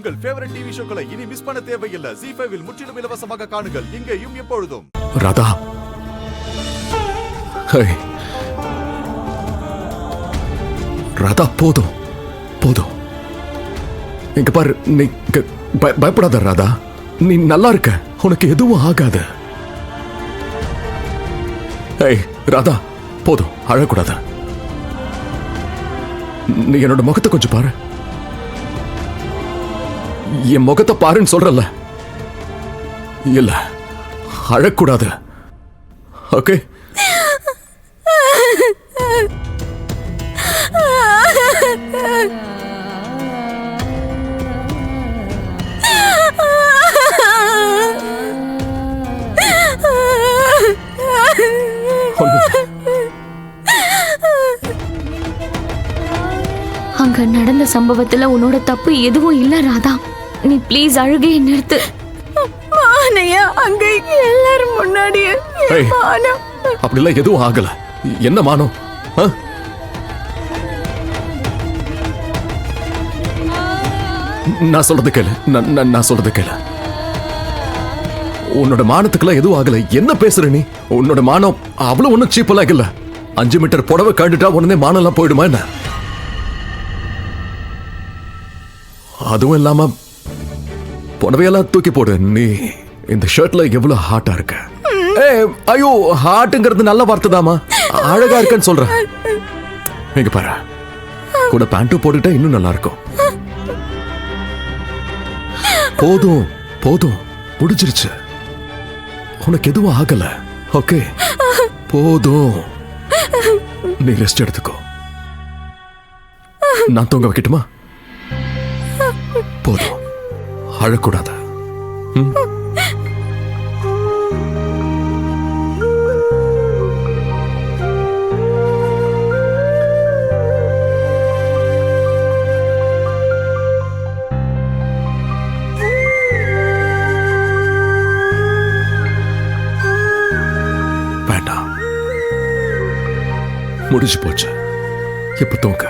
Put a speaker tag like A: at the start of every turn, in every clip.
A: உங்கள் favourite TV ஷோக்களை இனி miss பண்ண தேவையில்லை. ZEE5 இல் முற்றிலும் இலவசமாக காணுங்கள். இங்கேயும் எப்பொழுதும்.
B: ராதா, ராதா, போதும் போதும். இங்க பாரு, நீ பயப்படாத ராதா. நீ நல்லா இருக்க, உனக்கு எதுவும் ஆகாது. ராதா, போதும், அழக்கூடாது. நீ என்னோட முகத்தை கொஞ்சம் பாரு. என் முகத்தை பாருன்னு சொல்றல. இல்ல, அழக்கூடாது. ஓகே?
C: அங்க நடந்த சம்பவத்துல உன்னோட தப்பு எதுவும் இல்ல ராதா. நீ ப்ளீஸ் அழுகையை நிறுத்து.
D: அங்க எல்லாரும் முன்னாடியே
B: அப்படிலாம் எதுவும் ஆகல. என்ன மானம்? நான் சொல்றது கேளு. நான் சொல்றது கேளு. உன்னோட மானத்துக்குலாம் எதுவும் ஆகல. என்ன பேசுற நீ? உன்னோட மானம் அவ்வளவு ஒன்னும் சீப்பெல்லாம் இல்ல. 5 மீட்டர் புடவை கண்டுட்டா உடனே மானம் எல்லாம் போயிடுமா என்ன? அதுவும் இல்லாம புடவையெல்லாம் தூக்கி போடு. நீ இந்த ஷர்ட்ல எவ்வளவு ஹாட்டா இருக்க. ஐயோ, ஹாட்டுங்கிறது நல்ல வார்த்தை தாமா. அழகா இருக்கன்னு சொல்றேன். இங்க பாரு, கூட பேண்ட்டும் போட்டுட்டா இன்னும் நல்லா இருக்கும். போதும் போதும், முடிஞ்சிருச்சு. உனக்கு எதுவும் ஆகல. ஓகே, போதும். நீ ரெஸ்ட் எடுத்துக்கோ. நான் தூங்க வைக்கட்டுமா? போதும், அழக்கூடாது. வேண்டாம், முடிஞ்சு போச்சு. இப்ப தூங்க.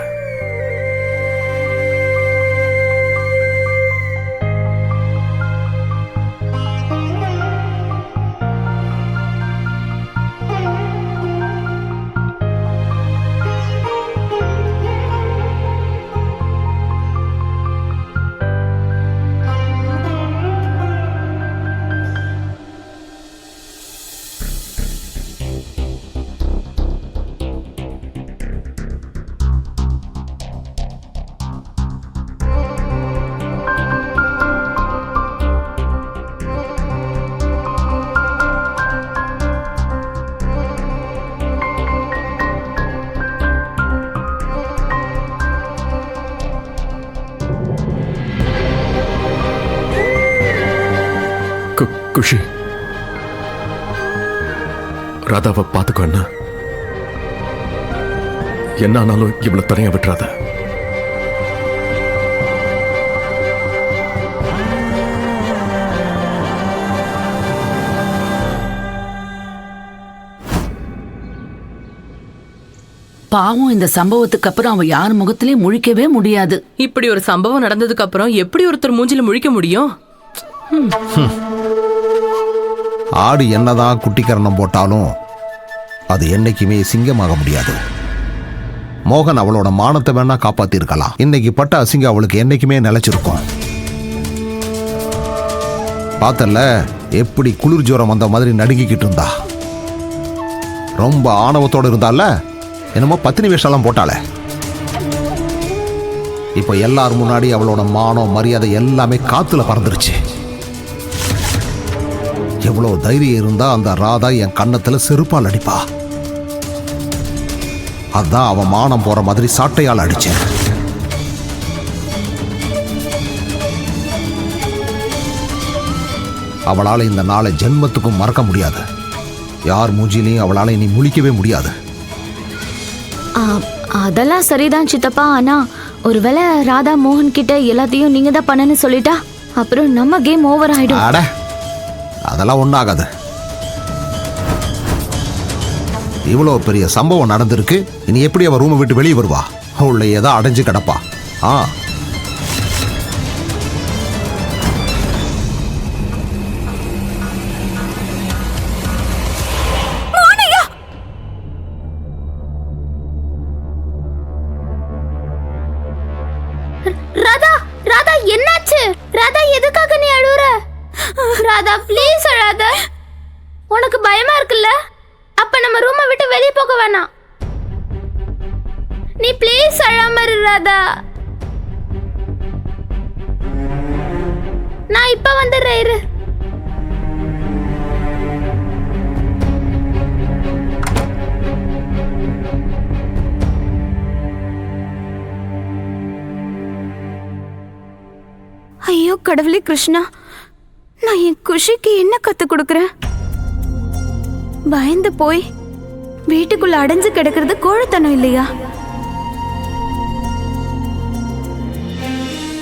B: குஷி, ராதாவை பார்த்துக்கோ. என்ன ஆனாலும் இவ்வளவு தனியா விட்டுறாத.
E: பாவம், இந்த சம்பவத்துக்கு அப்புறம் அவன் யார் முகத்திலயும் முழிக்கவே முடியாது.
D: இப்படி ஒரு சம்பவம் நடந்ததுக்கு அப்புறம் எப்படி ஒருத்தர் மூஞ்சில முழிக்க முடியும்?
F: ஆடு என்னதான் குட்டிக்கரணம் போட்டாலும் அது என்னைக்குமே சிங்கமாக முடியாது. மோகன் அவளோட மானத்தை வேணா காப்பாத்திருக்கலாம். இன்னைக்கு பட்ட அசிங்கம் அவளுக்கு என்னைக்குமே நிலைச்சிருக்கும். பார்த்தல எப்படி குளிர் ஜுரம் வந்த மாதிரி நடுங்கிக்கிட்டு இருந்தா. ரொம்ப ஆணவத்தோடு இருந்தால என்னமோ பத்தினி வேஷம்லாம் போட்டாளே. இப்போ எல்லாரும் முன்னாடி அவளோட மானம் மரியாதை எல்லாமே காத்துல பறந்துருச்சு. எவ்வளவு தைரியம் இருந்தா அந்த ராதா என் கன்னத்துல செருப்பால் அடிப்பா. அதான் அவன் மானம் போற மாதிரி சாட்டையால் அடிச்சேன். அவளால இந்த நாளை ஜென்மத்துக்கும் மறக்க முடியாது. யார் மூஞ்சிலையும் அவளால இனி முழிக்கவே முடியாது.
C: அதெல்லாம் சரிதான் சித்தப்பா. ஆனா ஒருவேளை ராதா மோகன் கிட்ட எல்லாத்தையும் நீங்க தான் பண்ணன்னு சொல்லிட்டா அப்புறம் நம்ம கேம் ஓவர் ஆயிடும்.
F: அட, அதெல்லாம் ஒன்றாகாது. இவ்வளோ பெரிய சம்பவம் நடந்திருக்கு. இனி எப்படி அவள் ரூமை விட்டு வெளியே வருவா? அவளை ஏதோ அடைஞ்சு கிடப்பா.
C: ராதா. நான் இப்ப வந்துடுறேன் இரு. ஐயோ கடவுளே கிருஷ்ணா, நான் என் குஷிக்கு என்ன கத்து கொடுக்கறேன்? பயந்து போய் வீட்டுக்குள்ள அடைஞ்சு கிடக்கிறது கோழைத்தனம் இல்லையா?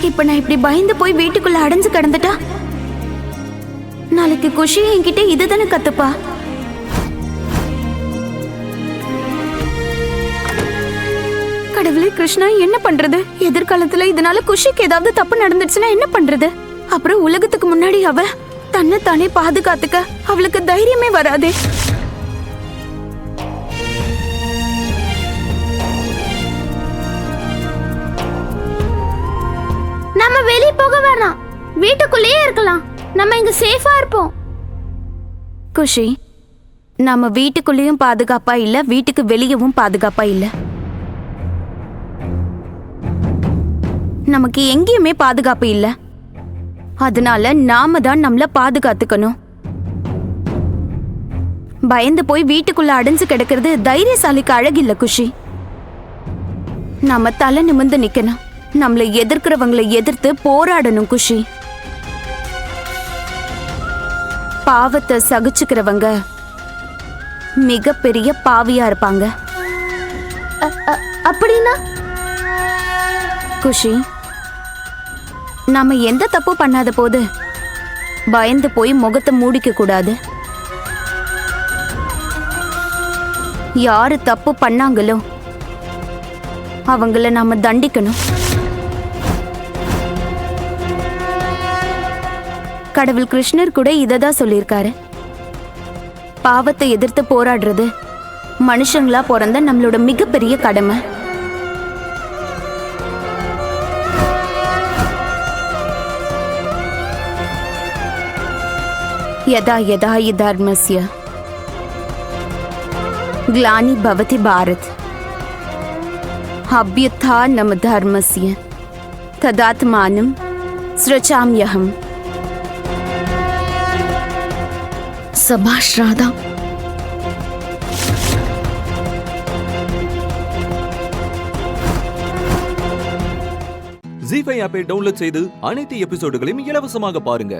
C: இப்ப நான் இப்படி பயந்து போய் வீட்டுக்குள்ள அடைஞ்சு கிடந்துட்டா நாளைக்கு குஷி என்கிட்ட இதுதானே கத்துப்பா. கடவுளே கிருஷ்ணா, என்ன பண்றது? எதிர்காலத்துல இதனால குஷிக்கு ஏதாவது தப்பு நடந்துச்சுன்னா என்ன பண்றது? அப்புறம் உலகத்துக்கு முன்னாடி அவ தன்னை தானே பாதுகாத்துக்க அவளுக்கு தைரியமே வராதே. நம்ம வெளிய போக வேணாம், வீட்டுக்குள்ளேயே இருக்கலாம். நம்ம இங்க சேஃபா இருப்போம். குஷி, நம்ம வீட்டுக்குள்ளேயும் பாதுகாப்பா இல்ல, வீட்டுக்கு வெளியவும் பாதுகாப்பா இல்ல. நமக்கு எங்கேயுமே பாதுகாப்பு இல்ல. அதனால நாம தான் நம்மள பாதுகாத்துக்கணும். பயந்து போய் வீட்டுக்குள்ள அடைஞ்சு கிடக்கிறது தைரியசாலிக்கு அழகில்ல குஷி. நாம தலை நிமிர்ந்து நிக்கணும். நம்மளை எதிர்க்கிறவங்களை எதிர்த்து போராடணும் குஷி. பாவத்தை சகிச்சுக்கிறவங்க மிகப்பெரிய பாவியா இருப்பாங்க. அப்படின்னா குஷி, நாம எந்த தப்பு பண்ணாத போது பயந்து போய் முகத்தை மூடிக்க கூடாது. யாரு தப்பு பண்ணாங்களோ அவங்கள நாம தண்டிக்கணும். கடவுள் கிருஷ்ணர் கூட இததான் சொல்லியிருக்காரு. பாவத்தை எதிர்த்து போராடுறது மனுஷங்களா பிறந்த நம்மளோட மிகப்பெரிய கடமை. यदा यदा हि धर्मस्य ग्लानि भवति भारत अभ्युत्थानं धर्मस्य तदात्मानं सृजाम्यहम्.
B: சபாஷ் ராதா.
G: ஜீ5 ஆப்பை டவுன்லோட் செய்து அனைத்து எபிசோடுகளையும் இலவசமாக பாருங்க.